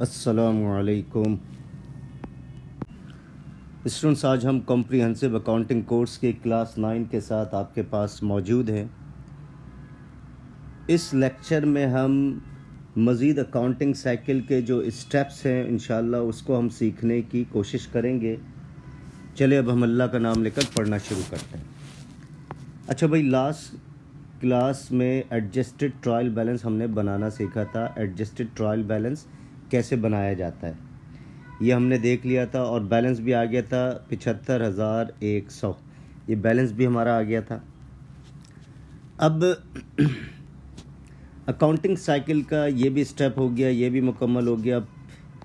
अस्सलामुअलैकुम स्टूडेंट्स, आज हम कॉम्प्रिहेंसिव अकाउंटिंग कोर्स के क्लास 9 के साथ आपके पास मौजूद हैं। इस लेक्चर में हम मज़ीद अकाउंटिंग साइकिल के जो स्टेप्स हैं इंशाअल्लाह उसको हम सीखने की कोशिश करेंगे। चलिए अब हम अल्लाह का नाम लेकर पढ़ना शुरू करते हैं। अच्छा भाई, लास्ट क्लास में एडजस्टेड ट्रायल बैलेंस हमने बनाना सीखा था। एडजस्टेड ट्रायल बैलेंस कैसे बनाया जाता है ये हमने देख लिया था, और बैलेंस भी आ गया था 75,100। ये बैलेंस भी हमारा आ गया था। अब अकाउंटिंग साइकिल का ये भी स्टेप हो गया, ये भी मुकम्मल हो गया,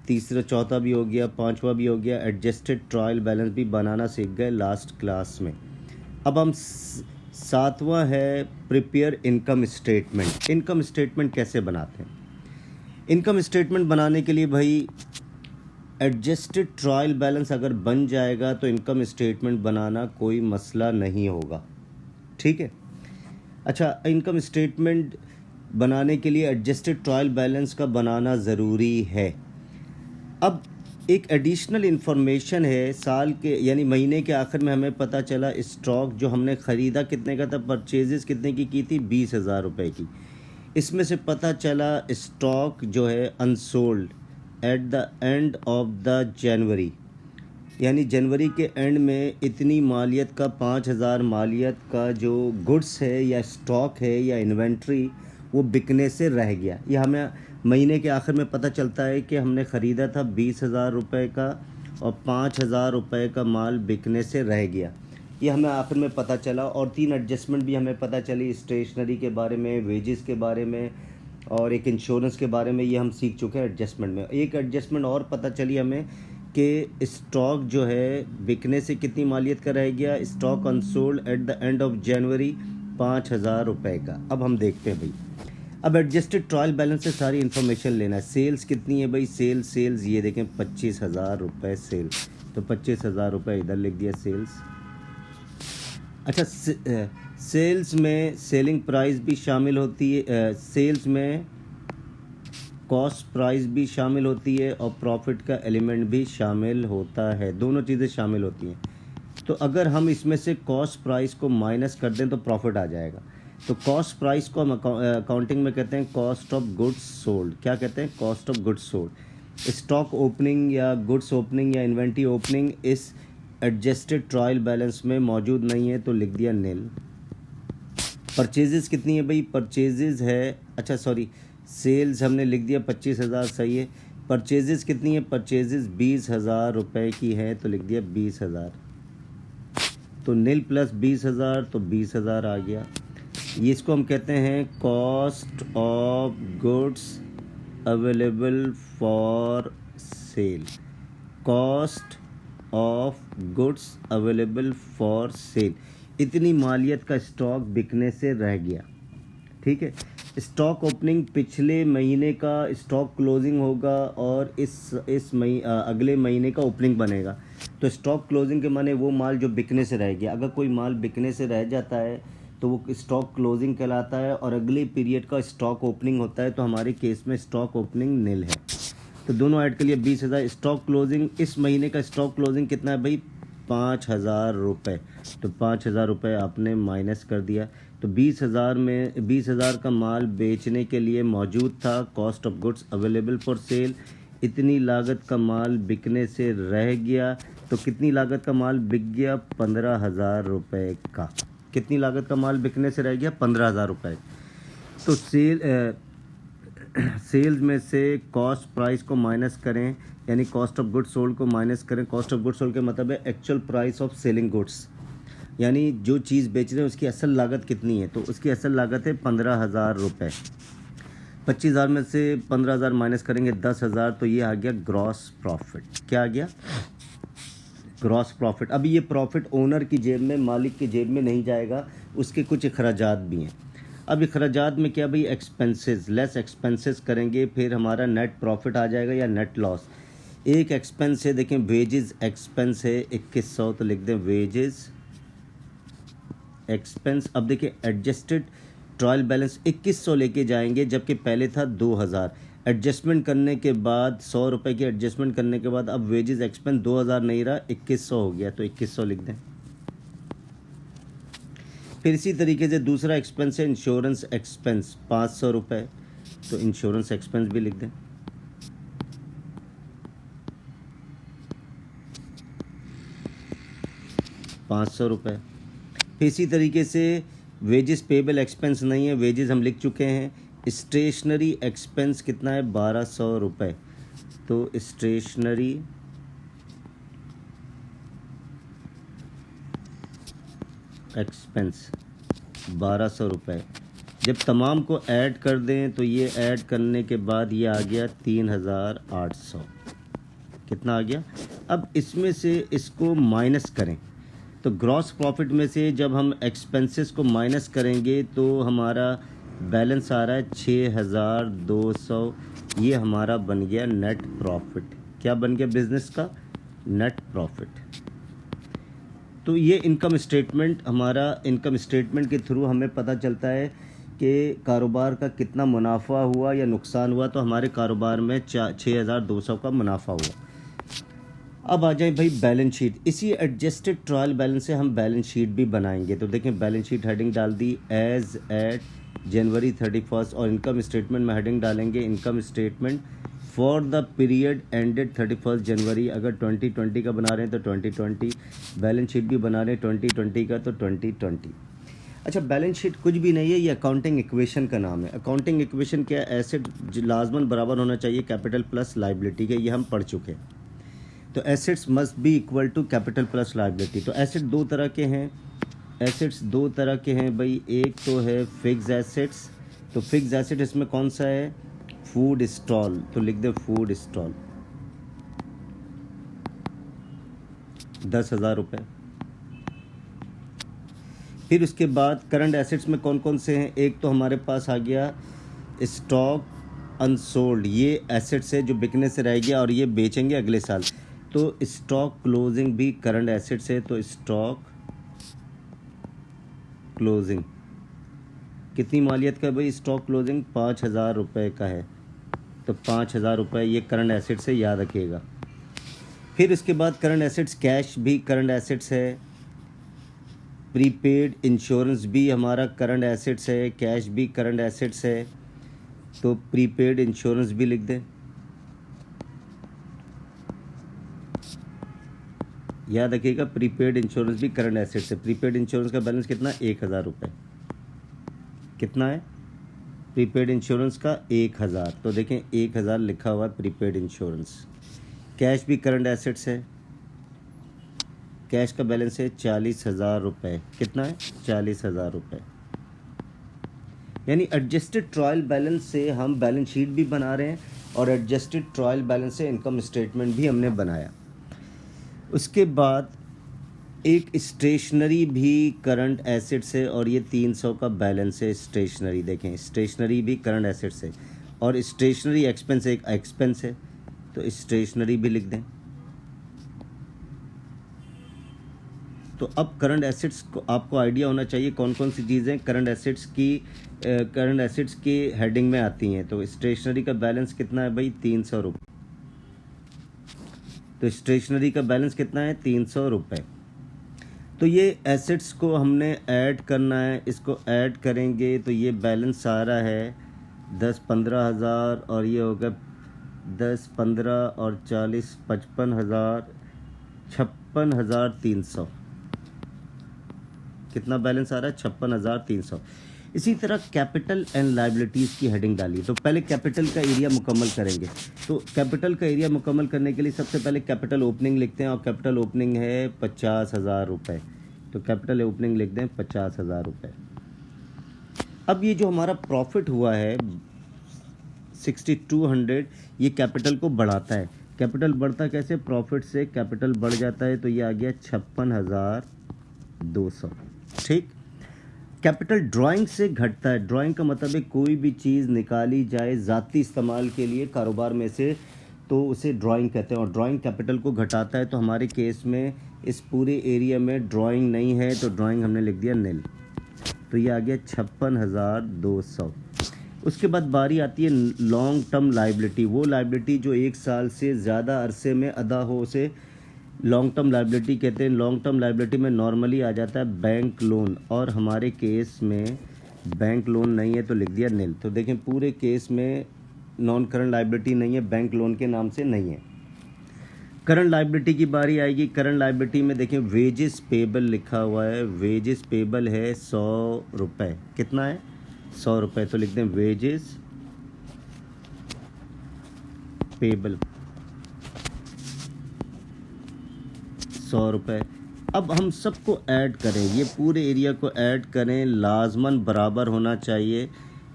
तीसरा चौथा भी हो गया, पांचवा भी हो गया। एडजस्टेड ट्रायल बैलेंस भी बनाना सीख गए लास्ट क्लास में। अब हम सातवां है prepare income statement. Income statement कैसे बनाते हैं? इनकम स्टेटमेंट बनाने के लिए भाई एडजस्टेड ट्रायल बैलेंस अगर बन जाएगा तो इनकम स्टेटमेंट बनाना कोई मसला नहीं होगा। ठीक है। अच्छा, इनकम स्टेटमेंट बनाने के लिए एडजस्टेड ट्रायल बैलेंस का बनाना ज़रूरी है। अब एक एडिशनल इन्फॉर्मेशन है, साल के यानी महीने के आखिर में हमें पता चला स्टॉक जो हमने ख़रीदा कितने का था, परचेजेस कितने की थी, 20,000 रुपये की। इसमें से पता चला स्टॉक जो है unsold at the end of the January, यानी जनवरी के एंड में इतनी मालियत का 5,000 मालियत का जो गुड्स है या स्टॉक है या इन्वेंट्री वो बिकने से रह गया। ये हमें महीने के आखिर में पता चलता है कि हमने ख़रीदा था 20,000 रुपये का और 5,000 रुपये का माल बिकने से रह गया। ये हमें आखिर में पता चला। और 3 एडजस्टमेंट भी हमें पता चली, स्टेशनरी के बारे में, वेजेस के बारे में और एक इंश्योरेंस के बारे में। ये हम सीख चुके हैं एडजस्टमेंट में। एक एडजस्टमेंट और पता चली हमें कि स्टॉक जो है बिकने से कितनी मालियत का रह गया, stock unsold at the end of January 5,000 रुपये का। अब हम देखते हैं भाई, अब एडजस्टेड ट्रायल बैलेंस से सारी इन्फॉर्मेशन लेना है। सेल्स कितनी है भाई? सेल्स ये देखें 25,000 रुपये सेल, तो 25,000 रुपये इधर लिख दिया सेल्स। अच्छा, सेल्स में सेलिंग प्राइस भी शामिल होती है, सेल्स में कॉस्ट प्राइस भी शामिल होती है और प्रॉफिट का एलिमेंट भी शामिल होता है। दोनों चीज़ें शामिल होती हैं। तो अगर हम इसमें से कॉस्ट प्राइस को माइनस कर दें तो प्रॉफिट आ जाएगा। तो कॉस्ट प्राइस को हम अकाउंटिंग में कहते हैं कॉस्ट ऑफ गुड्स सोल्ड। क्या कहते हैं? Cost of goods sold. Stock opening या गुड्स ओपनिंग या इन्वेंट्री ओपनिंग इस एडजस्टेड ट्रायल बैलेंस में मौजूद नहीं है, तो लिख दिया नील। परचेजेस कितनी है भाई? परचेजेस है, अच्छा सॉरी, सेल्स हमने लिख दिया 25,000, सही है। परचेजेस कितनी है? परचेजेस 20,000 रुपये की है, तो लिख दिया 20,000। तो नील प्लस 20,000 तो 20,000 आ गया। ये इसको हम कहते हैं cost of goods available for sale. Cost of goods available for sale, इतनी मालियत का स्टॉक बिकने से रह गया। ठीक है। स्टॉक ओपनिंग पिछले महीने का स्टॉक क्लोजिंग होगा और अगले महीने का ओपनिंग बनेगा। तो स्टॉक क्लोजिंग के माने वो माल जो बिकने से रह गया। अगर कोई माल बिकने से रह जाता है तो वो स्टॉक क्लोजिंग कहलाता है, और अगले पीरियड का स्टॉक ओपनिंग होता है। तो हमारे केस में स्टॉक ओपनिंग नील है, तो दोनों ऐड के लिए 20,000। स्टॉक क्लोजिंग, इस महीने का स्टॉक क्लोजिंग कितना है भाई? 5,000 रुपये। तो 5,000 रुपये आपने माइनस कर दिया। तो 20,000 में 20,000 का माल बेचने के लिए मौजूद था। Cost of goods available for sale, इतनी लागत का माल बिकने से रह गया। तो कितनी लागत का माल बिक गया? 15,000 रुपये का। कितनी लागत का माल बिकने से रह गया? 15,000 रुपये। तो सेल्स में से कॉस्ट प्राइस को माइनस करें, यानी कॉस्ट ऑफ गुड्स सोल्ड को माइनस करें। कॉस्ट ऑफ गुड्स सोल्ड के मतलब है actual price of selling goods, यानी जो चीज़ बेच रहे हैं उसकी असल लागत कितनी है। तो उसकी असल लागत है 15,000 रुपये। 25,000 में से 15,000 माइनस करेंगे 10,000, तो ये आ गया ग्रॉस प्रॉफिट। क्या आ गया? Gross profit. अभी ये प्रॉफिट ओनर की जेब में, मालिक की जेब में नहीं जाएगा, उसके कुछ अखराजात भी हैं। अब अखराजात में क्या भाई? एक्सपेंसेस, लेस एक्सपेंसेस करेंगे फिर हमारा नेट प्रॉफिट आ जाएगा या नेट लॉस। एक एक्सपेंस है, देखें वेजेस एक्सपेंस है 2100, तो लिख दें वेजेस एक्सपेंस। अब देखिए एडजस्टेड ट्रायल बैलेंस 2100 लेके जाएंगे, जबकि पहले था 2,000। एडजस्टमेंट करने के बाद 100 रुपये की एडजस्टमेंट करने के बाद अब वेजेस एक्सपेंस 2000 नहीं रहा, 2100 हो गया, तो 2100 लिख दें। फिर इसी तरीके से दूसरा एक्सपेंस है इंश्योरेंस एक्सपेंस 500 रुपये, तो इंश्योरेंस एक्सपेंस भी लिख दें। ₹500। फिर इसी तरीके से वेजेस पेबल एक्सपेंस नहीं है, वेजेस हम लिख चुके हैं। स्टेशनरी एक्सपेंस कितना है? 1200 रुपये, तो स्टेशनरी एक्सपेंस 1200 रुपये। जब तमाम को ऐड कर दें तो ये ऐड करने के बाद ये आ गया 3800। कितना आ गया? अब इसमें से इसको माइनस करें, तो ग्रॉस प्रॉफिट में से जब हम एक्सपेंसेस को माइनस करेंगे तो हमारा बैलेंस आ रहा है 6200। ये हमारा बन गया नेट प्रॉफिट। क्या बन गया बिजनेस का? Net profit. तो ये इनकम स्टेटमेंट, हमारा इनकम स्टेटमेंट के थ्रू हमें पता चलता है कि कारोबार का कितना मुनाफा हुआ या नुकसान हुआ। तो हमारे कारोबार में 6200 का मुनाफा हुआ। अब आ जाए भाई बैलेंस शीट। इसी एडजस्टेड ट्रायल बैलेंस से हम बैलेंस शीट भी बनाएंगे। तो देखें, बैलेंस शीट हेडिंग डाल दी एज एट जनवरी 31 और इनकम स्टेटमेंट में हेडिंग डालेंगे income statement for the period ended 31 जनवरी। अगर 2020 का बना रहे हैं तो 2020, बैलेंस शीट भी बना रहे हैं 2020 का तो 2020। अच्छा, बैलेंस शीट कुछ भी नहीं है, ये अकाउंटिंग इक्वेशन का नाम है। अकाउंटिंग इक्वेशन क्या है? एसेट लाजमन बराबर होना चाहिए कैपिटल प्लस लाइबिलिटी के, ये हम पढ़ चुके हैं। तो assets must be equal to capital plus liability. तो एसेट दो तरह के हैं, एसेट्स दो तरह के हैं भाई। एक तो है फिक्स एसेट्स। तो फिक्स एसेट इसमें कौन सा है? Food stall. तो लिख दे फूड स्टॉल 10,000 रुपये। फिर उसके बाद करंट एसेट्स में कौन कौन से हैं? एक तो हमारे पास आ गया स्टॉक अनसोल्ड, ये एसेट्स है जो बिकने से रह गया और ये बेचेंगे अगले साल। तो स्टॉक क्लोजिंग भी करंट एसेट्स है। तो स्टॉक क्लोजिंग कितनी मालियत का है भाई? स्टॉक क्लोजिंग 5000 रुपये का है, तो 5000 रुपये ये करंट एसेट्स है, याद रखिएगा। फिर उसके बाद करंट एसेट्स कैश भी करंट एसेट्स है, प्रीपेड इंश्योरेंस भी हमारा करंट एसेट्स है, कैश भी करंट एसेट्स है। तो प्रीपेड इंश्योरेंस भी लिख दें, याद रखिएगा प्रीपेड इंश्योरेंस भी करंट एसेट्स है। प्रीपेड इंश्योरेंस का बैलेंस कितना? 1000 रुपये। कितना है प्रीपेड इंश्योरेंस का? 1000। तो देखें 1000 लिखा हुआ है प्रीपेड इंश्योरेंस। कैश भी करंट एसेट्स है, कैश का बैलेंस है 40,000 रुपये। कितना है? 40,000 रुपये। यानी एडजस्टेड ट्रायल बैलेंस से हम बैलेंस शीट भी बना रहे हैं और एडजस्टेड ट्रायल बैलेंस से इनकम स्टेटमेंट भी हमने बनाया। उसके बाद एक स्टेशनरी भी करंट एसेट्स है और ये 300 का बैलेंस है स्टेशनरी। देखें, स्टेशनरी भी करंट एसेट्स है और स्टेशनरी एक्सपेंस एक एक्सपेंस है, तो स्टेशनरी भी लिख दें। तो अब करंट एसेट्स को आपको आइडिया होना चाहिए कौन कौन सी चीज़ें करंट एसेट्स की हेडिंग में आती हैं। तो स्टेशनरी का बैलेंस कितना है भाई? 300 रुपये। तो स्टेशनरी का बैलेंस कितना है? 300 रुपये। तो ये एसेट्स को हमने ऐड करना है, इसको ऐड करेंगे तो ये बैलेंस आ रहा है 10-15 हज़ार और ये होगा 10-15 और 40 55,000 56,300। कितना बैलेंस आ रहा है? 56,300। इसी तरह कैपिटल एंड लाइबिलिटीज़ की हेडिंग डालिए। तो पहले कैपिटल का एरिया मुकम्मल करेंगे। तो कैपिटल का एरिया मुकम्मल करने के लिए सबसे पहले कैपिटल ओपनिंग लिखते हैं और कैपिटल ओपनिंग है 50,000 रुपये। तो कैपिटल ओपनिंग लिख दें 50,000 रुपये। अब ये जो हमारा प्रॉफिट हुआ है 6200, ये कैपिटल को बढ़ाता है। कैपिटल बढ़ता कैसे? प्रॉफिट से कैपिटल बढ़ जाता है, तो ये आ गया 56,200। ठीक। कैपिटल ड्राइंग से घटता है। ड्राइंग का मतलब है कोई भी चीज़ निकाली जाए ज़ाती इस्तेमाल के लिए कारोबार में से, तो उसे ड्राइंग कहते हैं और ड्राइंग कैपिटल को घटाता है। तो हमारे केस में इस पूरे एरिया में ड्राइंग नहीं है, तो ड्राइंग हमने लिख दिया निल। तो ये आ गया 56,200। उसके बाद बारी आती है लॉन्ग टर्म लाइबिलिटी। वो लाइबिलिटी जो 1 साल से ज़्यादा अरसे में अदा हो उसे लॉन्ग टर्म लाइबिलिटी कहते हैं। लॉन्ग टर्म लाइबिलिटी में नॉर्मली आ जाता है बैंक लोन, और हमारे केस में बैंक लोन नहीं है तो लिख दिया नील। तो देखें पूरे केस में नॉन करंट लाइबिलिटी नहीं है, बैंक लोन के नाम से नहीं है। करंट लाइबिलिटी की बारी आएगी। करंट लाइबिलिटी में देखें वेजेस पेबल लिखा हुआ है। वेजेस पेबल है 100 रुपये। कितना है? 100 रुपये। तो लिख दें वेजेस पेबल 100 रुपये। अब हम सबको ऐड करें, ये पूरे एरिया को ऐड करें, लाजमन बराबर होना चाहिए।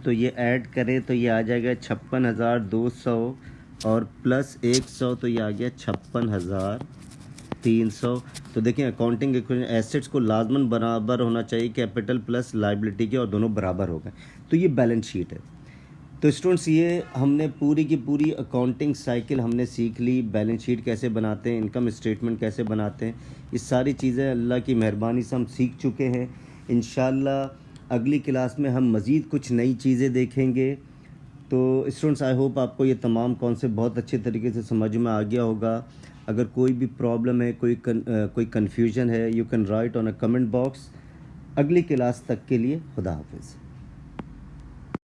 तो ये ऐड करें तो ये आ जाएगा 56,200 और प्लस 100 तो ये आ गया 56,300। तो देखें अकाउंटिंग इक्विवेलेंट एसेट्स को लाजमन बराबर होना चाहिए, कैपिटल प्लस लाइबिलिटी के, और दोनों बराबर हो गए। तो ये बैलेंस शीट है। तो स्टूडेंट्स ये हमने पूरी की पूरी अकाउंटिंग साइकिल हमने सीख ली। बैलेंस शीट कैसे बनाते हैं, इनकम स्टेटमेंट कैसे बनाते हैं, ये सारी चीज़ें अल्लाह की मेहरबानी से हम सीख चुके हैं। इंशाल्लाह अगली क्लास में हम मज़ीद कुछ नई चीज़ें देखेंगे। तो स्टूडेंट्स आई होप आपको ये तमाम कॉन्सेप्ट बहुत अच्छे तरीके से समझ में आ गया होगा। अगर कोई भी प्रॉब्लम है, कोई कन्फ्यूजन है, you can write on a comment box. अगली क्लास तक के लिए खुदा हाफिज़।